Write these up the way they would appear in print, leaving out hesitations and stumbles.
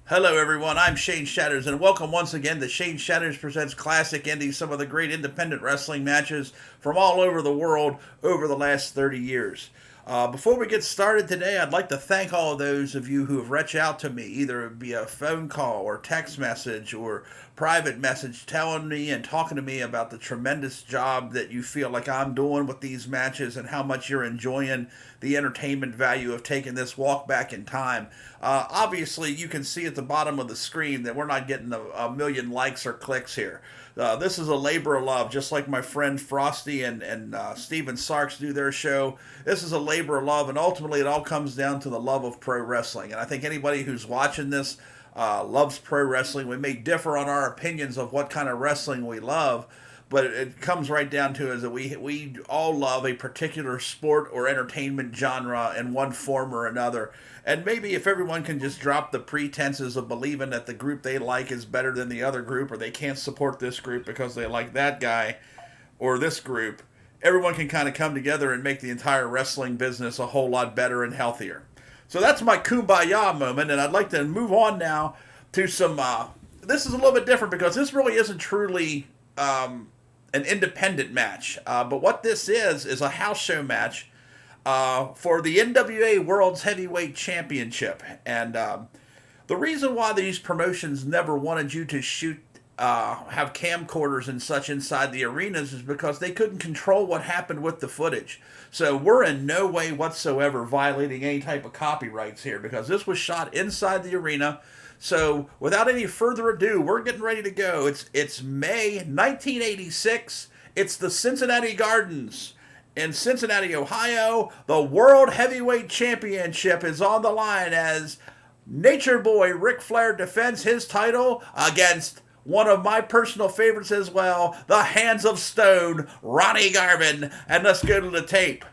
Hello, everyone. I'm Shane Shatters, and welcome once again to Shane Shatters Presents Classic Indies, some of the great independent wrestling matches from all over the world over the last 30 years. Before we get started today, I'd like to thank all of those of you who have reached out to me, either via phone call or text message or private message, telling me and talking to me about the tremendous job that you feel like I'm doing with these matches and how much you're enjoying the entertainment value of taking this walk back in time. Obviously, you can see at the bottom of the screen that we're not getting a million likes or clicks here. This is a labor of love, just like my friend Frosty and Steven Sarks do their show. This is a labor of love, and ultimately it all comes down to the love of pro wrestling. And I think anybody who's watching this loves pro wrestling. We may differ on our opinions of what kind of wrestling we love, but it comes right down to is that we all love a particular sport or entertainment genre in one form or another. And maybe if everyone can just drop the pretenses of believing that the group they like is better than the other group, or they can't support this group because they like that guy or this group, everyone can kind of come together and make the entire wrestling business a whole lot better and healthier. So that's my kumbaya moment, and I'd like to move on now to some. This is a little bit different because this really isn't truly an independent match. But what this is a house show match for the NWA World's Heavyweight Championship. And the reason why these promotions never wanted you to shoot, have camcorders and such inside the arenas is because they couldn't control what happened with the footage. So we're in no way whatsoever violating any type of copyrights here because this was shot inside the arena. So without any further ado, we're getting ready to go. It's May 1986. It's the Cincinnati Gardens in Cincinnati, Ohio. The World Heavyweight Championship is on the line as Nature Boy Ric Flair defends his title against one of my personal favorites as well, the Hands of Stone, Ronnie Garvin. And let's go to the tape.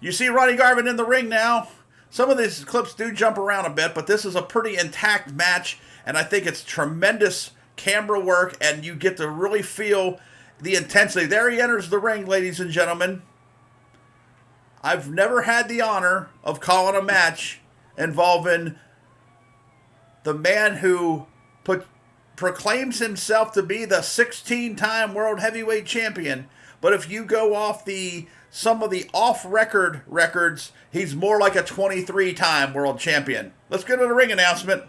You see Ronnie Garvin in the ring now. Some of these clips do jump around a bit, but this is a pretty intact match, and I think it's tremendous camera work, and you get to really feel the intensity. There he enters the ring, ladies and gentlemen. I've never had the honor of calling a match involving the man who proclaims himself to be the 16-time World Heavyweight Champion. But if you go off some of the off-record records, he's more like a 23-time World Champion. Let's go to the ring announcement.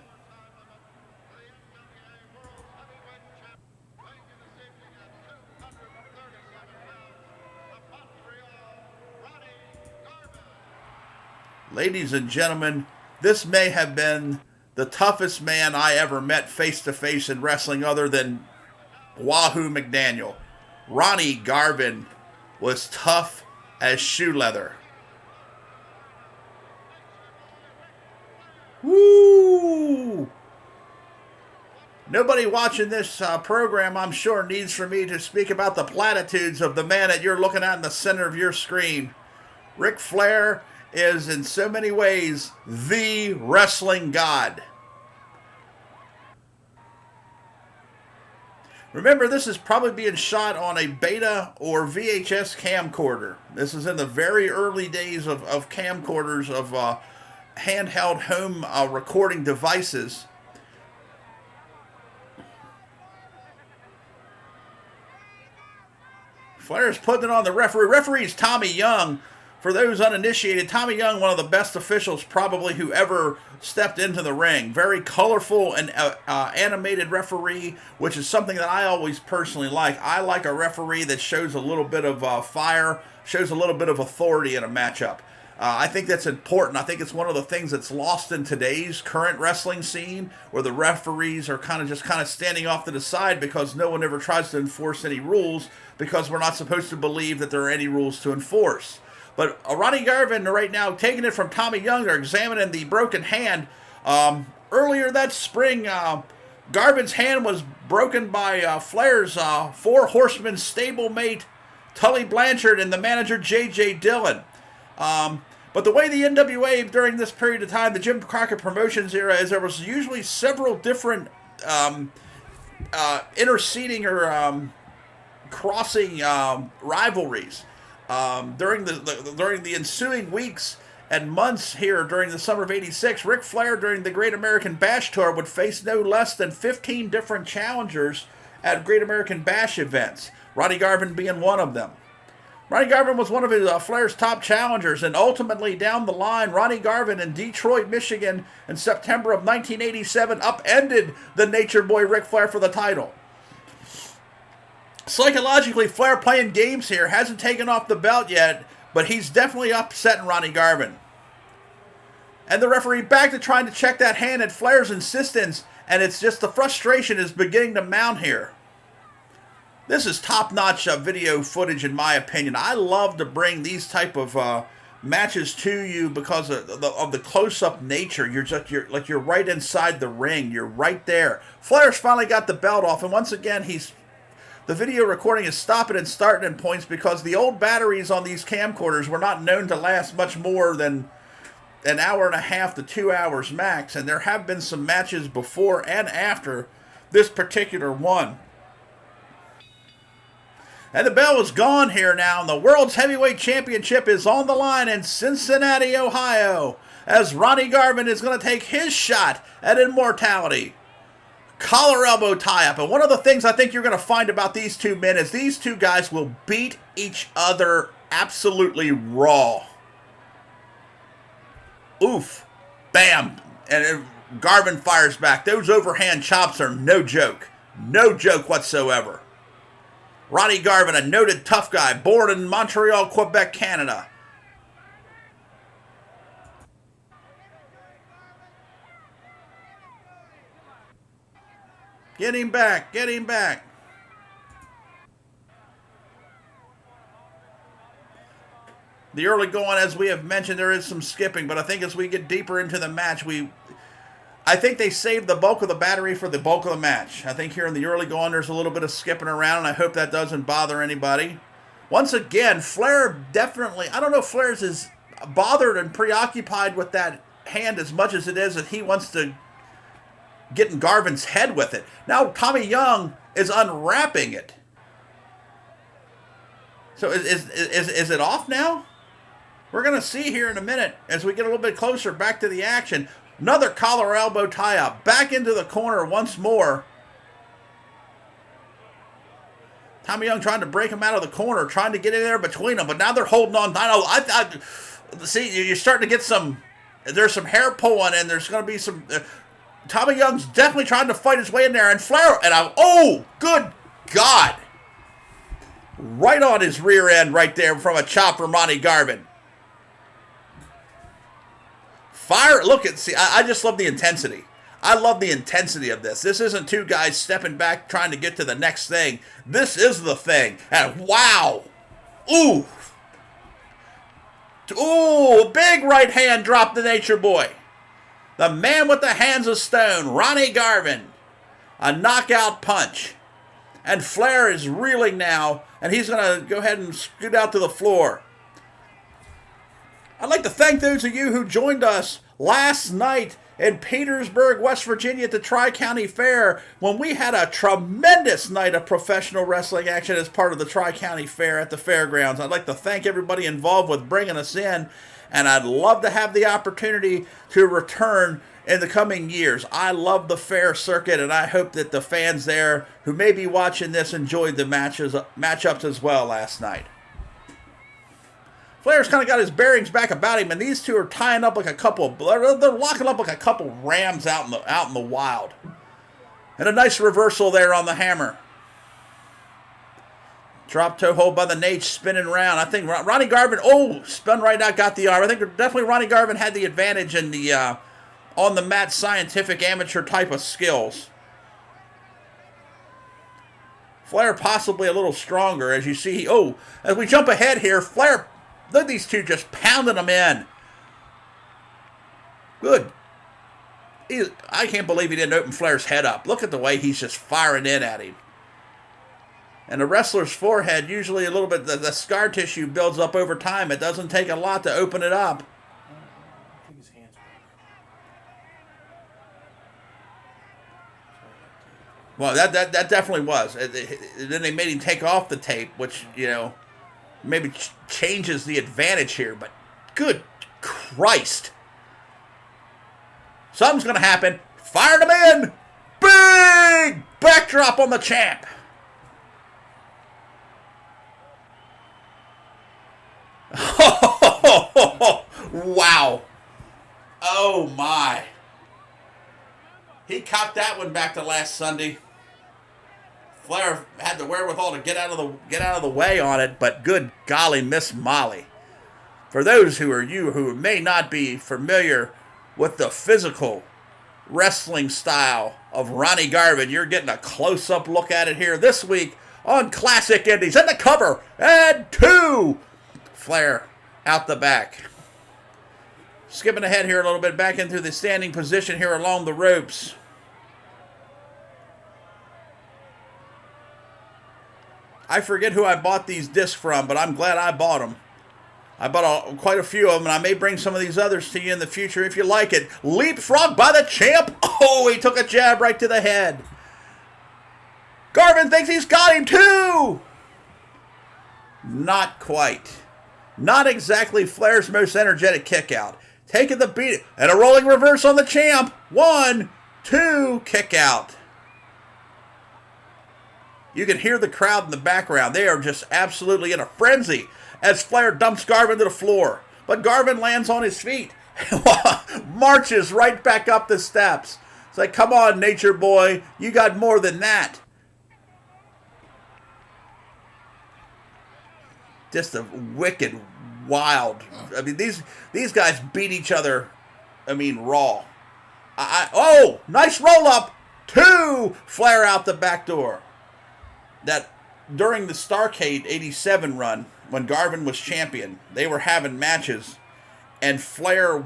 Ladies and gentlemen, this may have been the toughest man I ever met face-to-face in wrestling other than Wahoo McDaniel. Ronnie Garvin was tough as shoe leather. Woo! Nobody watching this program, I'm sure, needs for me to speak about the platitudes of the man that you're looking at in the center of your screen. Ric Flair is in so many ways the wrestling god. Remember, this is probably being shot on a beta or VHS camcorder. This is in the very early days of camcorders, of handheld home recording devices. Flair's putting it on the referee. Referee's Tommy Young. For those uninitiated, Tommy Young, one of the best officials probably who ever stepped into the ring. Very colorful and animated referee, which is something that I always personally like. I like a referee that shows a little bit of fire, shows a little bit of authority in a matchup. I think that's important. I think it's one of the things that's lost in today's current wrestling scene, where the referees are kind of standing off to the side because no one ever tries to enforce any rules because we're not supposed to believe that there are any rules to enforce. But Ronnie Garvin right now taking it from Tommy Young. They're examining the broken hand. Earlier that spring, Garvin's hand was broken by Flair's Four Horsemen stablemate Tully Blanchard and the manager J.J. Dillon. But the way the NWA during this period of time, the Jim Crockett Promotions era, is there was usually several different interceding or crossing rivalries. During the ensuing weeks and months here during the summer of '86, Ric Flair during the Great American Bash Tour would face no less than 15 different challengers at Great American Bash events, Ronnie Garvin being one of them. Ronnie Garvin was one of his Flair's top challengers, and ultimately down the line, Ronnie Garvin in Detroit, Michigan in September of 1987 upended the Nature Boy Ric Flair for the title. Psychologically, Flair playing games here, hasn't taken off the belt yet, but he's definitely upsetting Ronnie Garvin. And the referee back to trying to check that hand at Flair's insistence, and it's just the frustration is beginning to mount here. This is top-notch video footage, in my opinion. I love to bring these type of matches to you because of the close-up nature. You're right inside the ring. You're right there. Flair's finally got the belt off, and once again, the video recording is stopping and starting in points because the old batteries on these camcorders were not known to last much more than an hour and a half to 2 hours max, and there have been some matches before and after this particular one. And the bell is gone here now, and the World's Heavyweight Championship is on the line in Cincinnati, Ohio, as Ronnie Garvin is going to take his shot at immortality. Collar elbow tie-up, and one of the things I think you're going to find about these two men is these two guys will beat each other absolutely raw. Oof. Bam. And Garvin fires back. Those overhand chops are no joke. No joke whatsoever. Ronnie Garvin, a noted tough guy, born in Montreal, Quebec, Canada. Get him back, get him back. The early going, as we have mentioned, there is some skipping, but I think as we get deeper into the match, I think they saved the bulk of the battery for the bulk of the match. I think here in the early going, there's a little bit of skipping around, and I hope that doesn't bother anybody. Once again, Flair definitely, I don't know if Flair's is bothered and preoccupied with that hand as much as it is that he wants to get in Garvin's head with it. Now Tommy Young is unwrapping it. So is it off now? We're going to see here in a minute as we get a little bit closer back to the action. Another collar elbow tie-up. Back into the corner once more. Tommy Young trying to break him out of the corner, trying to get in there between them, but now they're holding on. See, you're starting to get there's some hair pulling, and there's going to be some... Tommy Young's definitely trying to fight his way in there, and Flair... oh, good God! Right on his rear end right there from a chop from Ronnie Garvin. Fire, look at, see, I just love the intensity. I love the intensity of this. This isn't two guys stepping back trying to get to the next thing. This is the thing. And wow. Ooh. Ooh, big right hand drop the Nature Boy. The man with the hands of stone, Ronnie Garvin. A knockout punch. And Flair is reeling now, and he's going to go ahead and scoot out to the floor. I'd like to thank those of you who joined us last night in Petersburg, West Virginia at the Tri-County Fair when we had a tremendous night of professional wrestling action as part of the Tri-County Fair at the fairgrounds. I'd like to thank everybody involved with bringing us in, and I'd love to have the opportunity to return in the coming years. I love the fair circuit, and I hope that the fans there who may be watching this enjoyed the matchups as well last night. Flair's kind of got his bearings back about him, and these two are tying up like a couple. They're locking up like a couple rams out in the wild. And a nice reversal there on the hammer. Drop toe hold by the Nate, spinning around. I think Ronnie Garvin, spun right out, got the arm. I think definitely Ronnie Garvin had the advantage in the on the mat scientific amateur type of skills. Flair possibly a little stronger, as you see. As we jump ahead here, Flair. Look at these two just pounding them in. Good. I can't believe he didn't open Flair's head up. Look at the way he's just firing in at him. And the wrestler's forehead, usually a little bit, the scar tissue builds up over time. It doesn't take a lot to open it up. I think his hands broke. Well, that definitely was. Then they made him take off the tape, which, maybe changes the advantage here, but good Christ. Something's going to happen. Fired him in. Big backdrop on the champ. Wow. Oh, my. He cocked that one back to last Sunday. Flair had the wherewithal to get out of the way on it, but good golly, Miss Molly. For those who may not be familiar with the physical wrestling style of Ronnie Garvin, you're getting a close-up look at it here this week on Classic Indies. And the cover, and 2. Flair out the back. Skipping ahead here a little bit, back into the standing position here along the ropes. I forget who I bought these discs from, but I'm glad I bought them. I bought quite a few of them, and I may bring some of these others to you in the future if you like it. Leapfrog by the champ. Oh, he took a jab right to the head. Garvin thinks he's got him too. Not quite. Not exactly Flair's most energetic kick out. Taking the beat, and a rolling reverse on the champ. 1, 2, kick out. You can hear the crowd in the background. They are just absolutely in a frenzy as Flair dumps Garvin to the floor. But Garvin lands on his feet. Marches right back up the steps. It's like, come on, Nature Boy. You got more than that. Just a wicked, wild. I mean, these guys beat each other, raw. Oh, nice roll up. 2, Flair out the back door. That during the Starrcade 87 run, when Garvin was champion, they were having matches, and Flair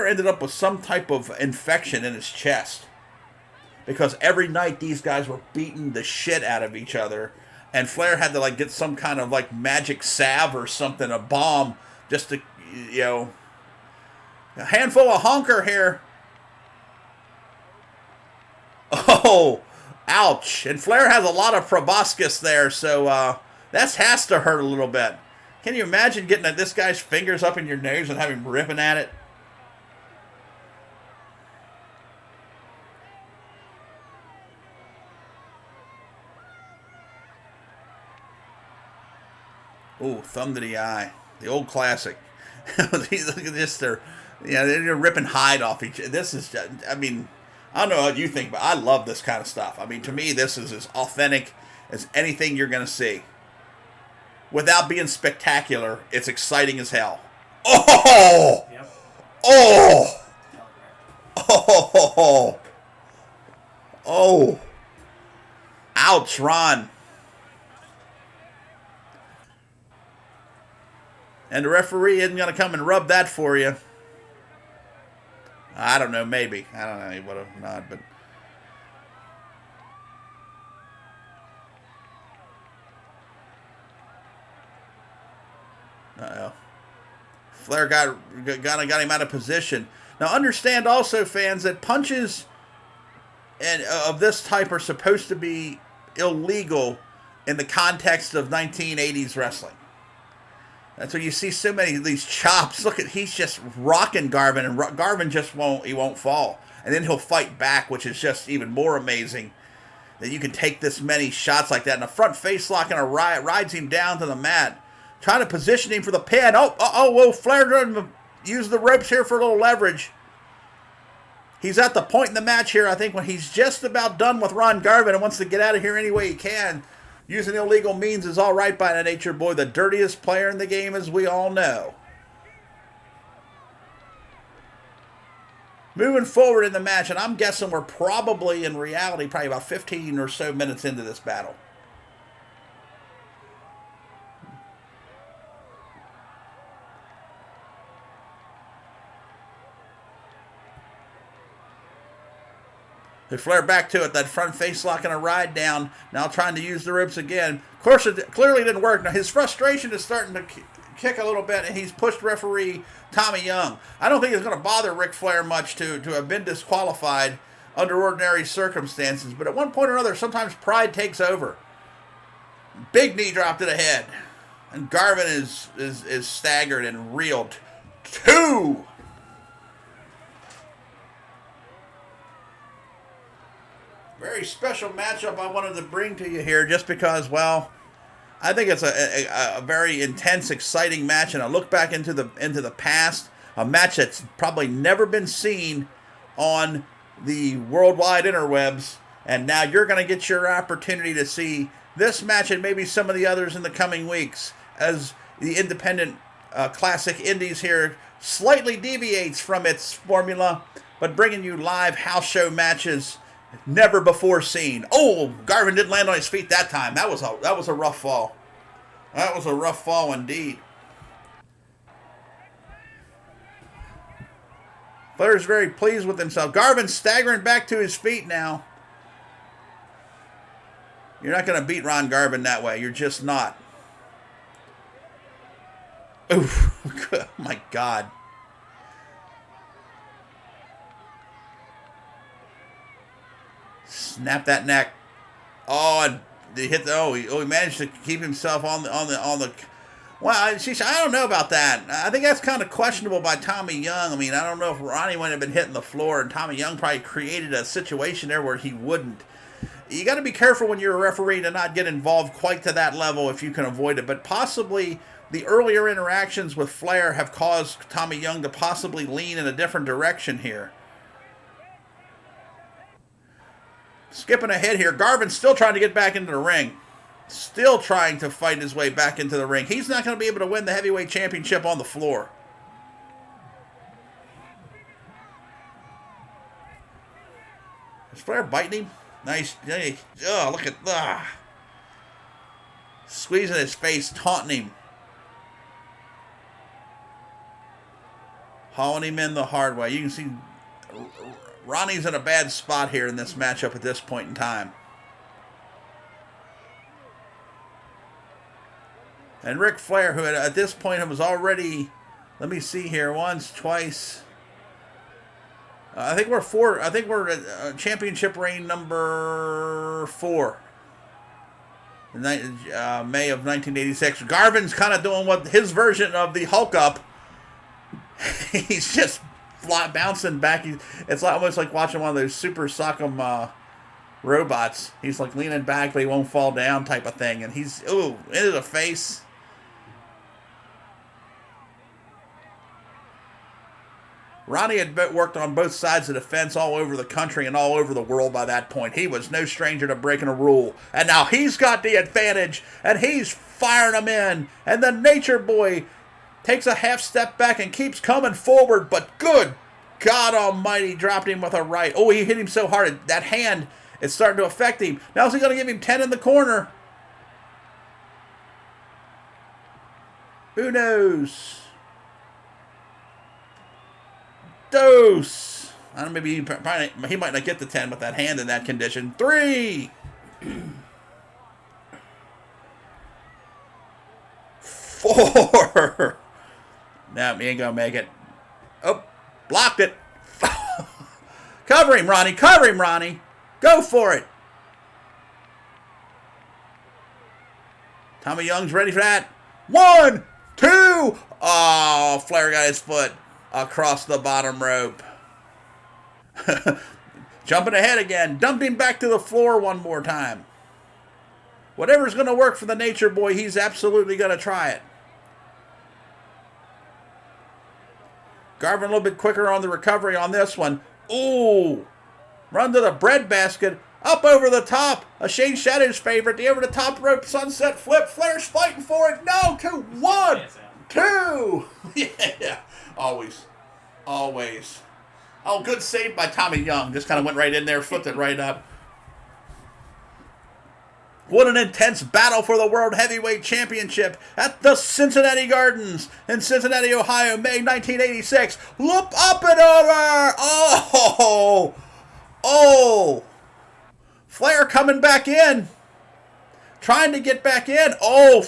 ended up with some type of infection in his chest. Because every night these guys were beating the shit out of each other, and Flair had to get some kind of magic salve or something, a bomb, just to, a handful of honker here. Oh, ouch. And Flair has a lot of proboscis there, so that has to hurt a little bit. Can you imagine getting this guy's fingers up in your nose and having him ripping at it? Ooh, thumb to the eye. The old classic. Look at this. They're ripping hide off each other. This is just, I don't know what you think, but I love this kind of stuff. To me, this is as authentic as anything you're going to see. Without being spectacular, it's exciting as hell. Oh! Yep. Oh! Oh! Oh! Ouch, Ron. And the referee isn't going to come and rub that for you. I don't know, maybe. I don't know, he would have not, but... Uh-oh. Flair got him out of position. Now, understand also, fans, that punches of this type are supposed to be illegal in the context of 1980s wrestling. That's why you see so many of these chops. Look at, he's just rocking Garvin, and Garvin just won't fall. And then he'll fight back, which is just even more amazing that you can take this many shots like that. And a front face lock and a rides him down to the mat. Trying to position him for the pin. Well, Flair doesn't use the ropes here for a little leverage. He's at the point in the match here, I think, when he's just about done with Ron Garvin and wants to get out of here any way he can. Using illegal means is all right by the Nature Boy, the dirtiest player in the game, as we all know. Moving forward in the match, and I'm guessing we're probably, in reality, probably about 15 or so minutes into this battle. They Flair back to it, that front face lock and a ride down. Now trying to use the ropes again. Of course, it clearly didn't work. Now his frustration is starting to kick a little bit, and he's pushed referee Tommy Young. I don't think it's going to bother Ric Flair much to have been disqualified under ordinary circumstances. But at one point or another, sometimes pride takes over. Big knee drop to the head. And Garvin is staggered and reeled. 2. Very special matchup I wanted to bring to you here just because, well, I think it's a very intense, exciting match, and I look back into the past, a match that's probably never been seen on the worldwide interwebs, and now you're going to get your opportunity to see this match and maybe some of the others in the coming weeks as the independent classic indies here slightly deviates from its formula, but bringing you live house show matches never before seen. Oh, Garvin didn't land on his feet that time. That was a rough fall. That was a rough fall indeed. Flair's very pleased with himself. Garvin's staggering back to his feet now. You're not going to beat Ron Garvin that way. You're just not. Oof. Oh, my God. Snap that neck. Oh, and he hit the. He managed to keep himself on the. Well, I don't know about that. I think that's kind of questionable by Tommy Young. I mean, I don't know if Ronnie would have been hitting the floor, and Tommy Young probably created a situation there where he wouldn't. You got to be careful when you're a referee to not get involved quite to that level if you can avoid it. But possibly the earlier interactions with Flair have caused Tommy Young to possibly lean in a different direction here. Skipping ahead here, Garvin's still trying to get back into the ring. Still trying to fight his way back into the ring. He's not going to be able to win the heavyweight championship on the floor. Is Flair biting him? Nice. Oh, look at squeezing his face, taunting him. Hauling him in the hard way. You can see Ronnie's in a bad spot here in this matchup at this point in time. And Ric Flair, who at this point was already, let me see here, once, twice. I think we're 4. I think we're at championship reign number 4. May of 1986. Garvin's kind of doing what his version of the Hulk up. He's just bouncing back. It's almost like watching one of those super sock'em robots. He's like leaning back, but he won't fall down type of thing. And he's, into the face. Ronnie had worked on both sides of the fence all over the country and all over the world by that point. He was no stranger to breaking a rule. And now he's got the advantage, and he's firing them in. And the Nature Boy takes a half step back and keeps coming forward, but good God almighty, dropped him with a right. Oh, he hit him so hard. That hand is starting to affect him. Now is he going to give him 10 in the corner? Who knows? Dose. I don't know, maybe he might not get the 10 with that hand in that condition. 3. 4. No, he ain't going to make it. Oh, blocked it. Cover him, Ronnie. Cover him, Ronnie. Go for it. Tommy Young's ready for that. 1, 2. Oh, Flair got his foot across the bottom rope. Jumping ahead again. Dumped him back to the floor one more time. Whatever's going to work for the Nature Boy, he's absolutely going to try it. Garvin a little bit quicker on the recovery on this one. Ooh. Run to the breadbasket. Up over the top. A Shane Shadow's favorite. The over the top rope sunset flip. Flair's fighting for it. No. 2. 1. 2. Yeah. Always. Oh, good save by Tommy Young. Just kind of went right in there, flipped it right up. What an intense battle for the World Heavyweight Championship at the Cincinnati Gardens in Cincinnati, Ohio, May 1986. Loop up and over. Oh. Flair coming back in. Trying to get back in. Oh.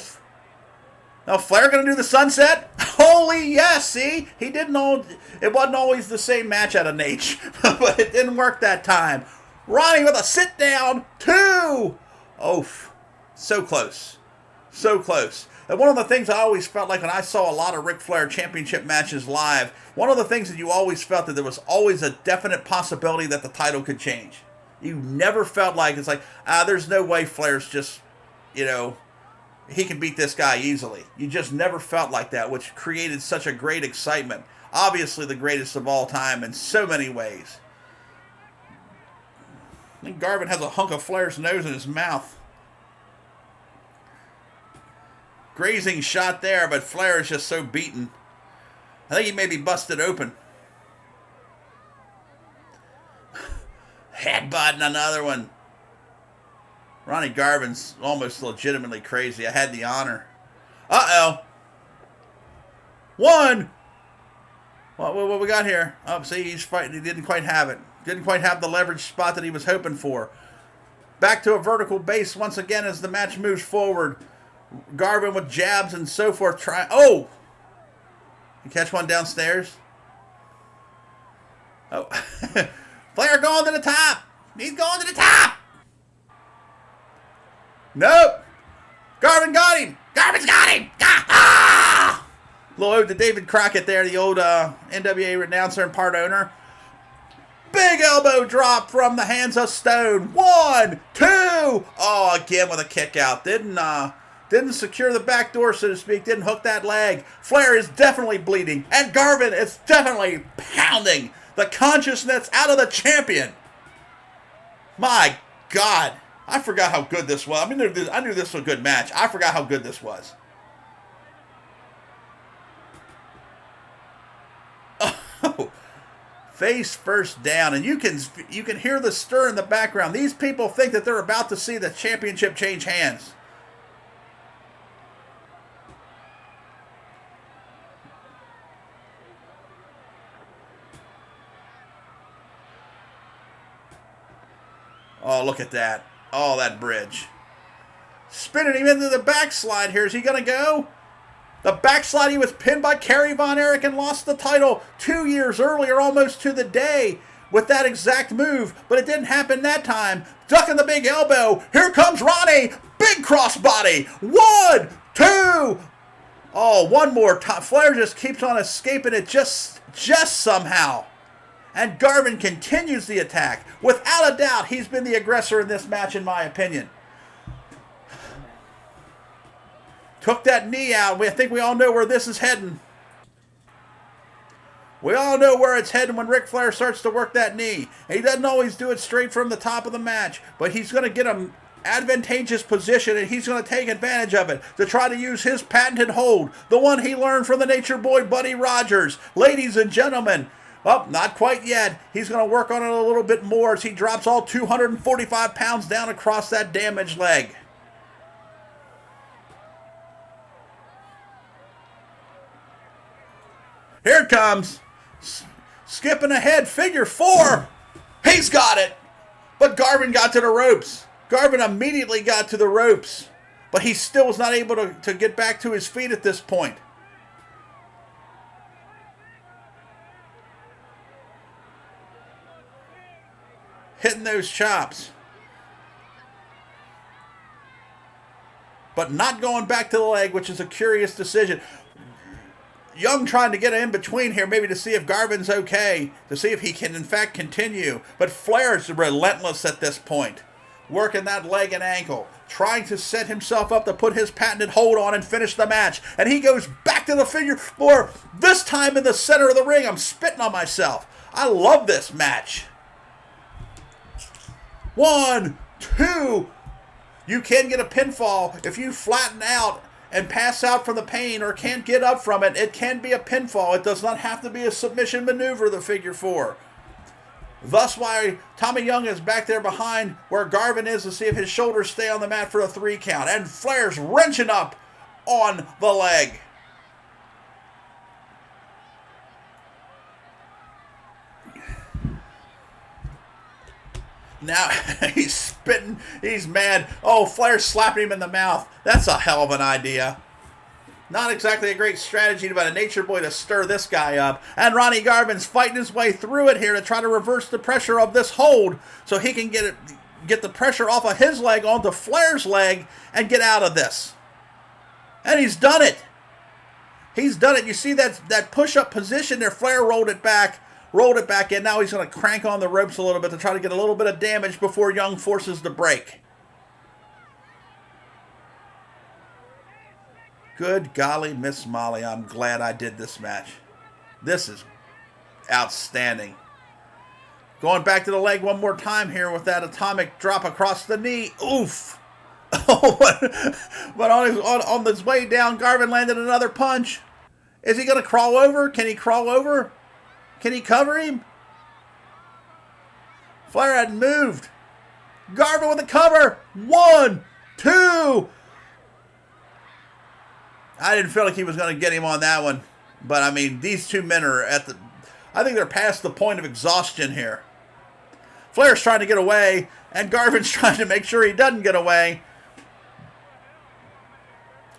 Now Flair going to do the sunset? Holy yes, see? He didn't know. It wasn't always the same match out of Nate, but it didn't work that time. Ronnie with a sit down. 2. Oh, so close. And one of the things I always felt like when I saw a lot of Ric Flair championship matches live, one of the things that you always felt that there was always a definite possibility that the title could change. You never felt like it's like, there's no way Flair's just, he can beat this guy easily. You just never felt like that, which created such a great excitement. Obviously the greatest of all time in so many ways. I think Garvin has a hunk of Flair's nose in his mouth. Grazing shot there, but Flair is just so beaten. I think he may be busted open. Headbutting another one. Ronnie Garvin's almost legitimately crazy. I had the honor. Uh-oh. One. What we got here? Oh, see, he's fighting. He didn't quite have it. Didn't quite have the leverage spot that he was hoping for. Back to a vertical base once again as the match moves forward. Garvin with jabs and so forth. Oh! You catch one downstairs? Oh. Flair going to the top. He's going to the top. Nope. Garvin got him. Garvin's got him. Ah! Little ode to David Crockett there, the old NWA announcer and part owner. Big elbow drop from the hands of Stone. 1, 2. Oh, again with a kick out. Didn't secure the back door, so to speak. Didn't hook that leg. Flair is definitely bleeding. And Garvin is definitely pounding the consciousness out of the champion. My God. I forgot how good this was. I knew this was a good match. I forgot how good this was. Oh. Face first down. And you can hear the stir in the background. These people think that they're about to see the championship change hands. Oh, look at that. Oh, that bridge. Spinning him into the backslide here. Is he going to go? The backslide, he was pinned by Kerry Von Erich and lost the title 2 years earlier, almost to the day, with that exact move. But it didn't happen that time. Ducking the big elbow. Here comes Ronnie. Big crossbody. 1, 2. Oh, one more time. Flair just keeps on escaping it just somehow. And Garvin continues the attack. Without a doubt, he's been the aggressor in this match, in my opinion. Took that knee out. I think we all know where this is heading. We all know where it's heading when Ric Flair starts to work that knee. And he doesn't always do it straight from the top of the match, but he's going to get him advantageous position, and he's going to take advantage of it to try to use his patented hold, the one he learned from the Nature Boy Buddy Rogers. Ladies and gentlemen, well, not quite yet. He's going to work on it a little bit more as he drops all 245 pounds down across that damaged leg. Here it comes. Skipping ahead, figure 4. He's got it. But Garvin got to the ropes. Garvin immediately got to the ropes. But he still was not able to get back to his feet at this point. Hitting those chops. But not going back to the leg, which is a curious decision. Young trying to get in between here, maybe to see if Garvin's okay, to see if he can in fact continue. But Flair's relentless at this point. Working that leg and ankle, trying to set himself up to put his patented hold on and finish the match. And he goes back to the figure 4, this time in the center of the ring. I'm spitting on myself. I love this match. 1, 2. You can get a pinfall if you flatten out and pass out from the pain or can't get up from it. It can be a pinfall. It does not have to be a submission maneuver, the figure 4. Thus why Tommy Young is back there behind where Garvin is to see if his shoulders stay on the mat for a 3 count. And Flair's wrenching up on the leg. Now he's spitting, he's mad. Oh, Flair's slapping him in the mouth. That's a hell of an idea. Not exactly a great strategy by the Nature Boy to stir this guy up. And Ronnie Garvin's fighting his way through it here to try to reverse the pressure of this hold so he can get the pressure off of his leg onto Flair's leg and get out of this. And he's done it. He's done it. You see that push-up position there. Flair rolled it back in. Now he's going to crank on the ropes a little bit to try to get a little bit of damage before Young forces the break. Good golly, Miss Molly, I'm glad I did this match. This is outstanding. Going back to the leg one more time here with that atomic drop across the knee. Oof. Oh, but on his way down, Garvin landed another punch. Is he going to crawl over? Can he crawl over? Can he cover him? Flair hadn't moved. Garvin with the cover. 1, 2. I didn't feel like he was going to get him on that one. But, I mean, these two men are I think they're past the point of exhaustion here. Flair's trying to get away, and Garvin's trying to make sure he doesn't get away.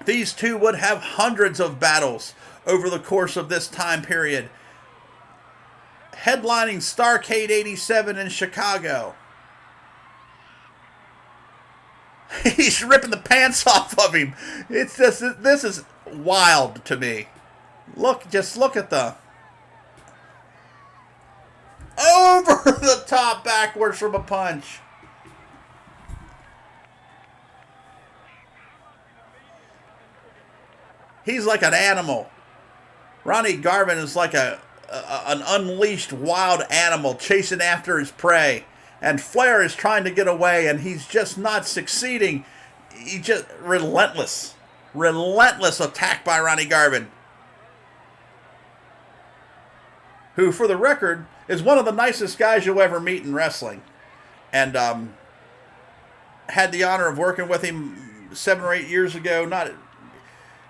These two would have hundreds of battles over the course of this time period. Headlining Starrcade 87 in Chicago. He's ripping the pants off of him. It's just, this is wild to me. Just look at the over the top backwards from a punch. He's like an animal. Ronnie Garvin is like an unleashed wild animal chasing after his prey. And Flair is trying to get away, and he's just not succeeding. He just relentless attack by Ronnie Garvin, who, for the record, is one of the nicest guys you'll ever meet in wrestling. And had the honor of working with him 7 or 8 years ago.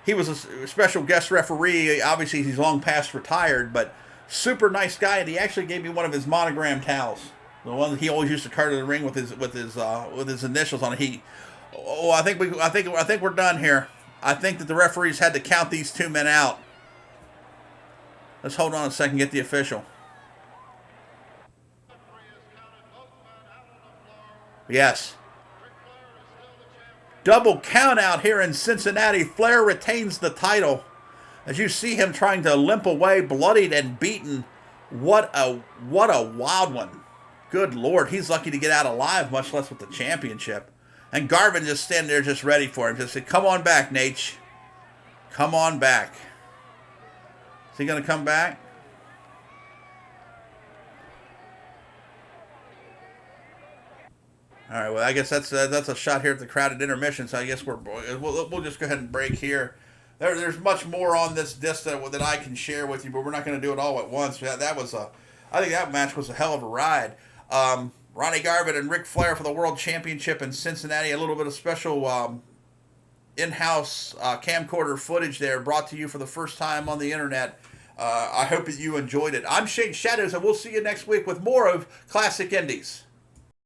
He was a special guest referee. Obviously, he's long past retired, but super nice guy. And he actually gave me one of his monogram towels, the one that he always used to carry to the ring with his initials on it. I think we're done here. I think that the referees had to count these two men out. Let's hold on a second, get the official. Yes. Double count out here in Cincinnati. Flair retains the title. As you see him trying to limp away, bloodied and beaten. What a wild one. Good Lord, he's lucky to get out alive, much less with the championship. And Garvin just standing there just ready for him. Just said, come on back, Nate. Come on back. Is he going to come back? All right, well, I guess that's a shot here at the crowded intermission, so I guess we'll just go ahead and break here. There's much more on this disc that I can share with you, but we're not going to do it all at once. I think that match was a hell of a ride. Ronnie Garvin and Ric Flair for the World Championship in Cincinnati. A little bit of special in-house camcorder footage there brought to you for the first time on the internet. I hope that you enjoyed it. I'm Shane Shadows, and we'll see you next week with more of Classic Indies.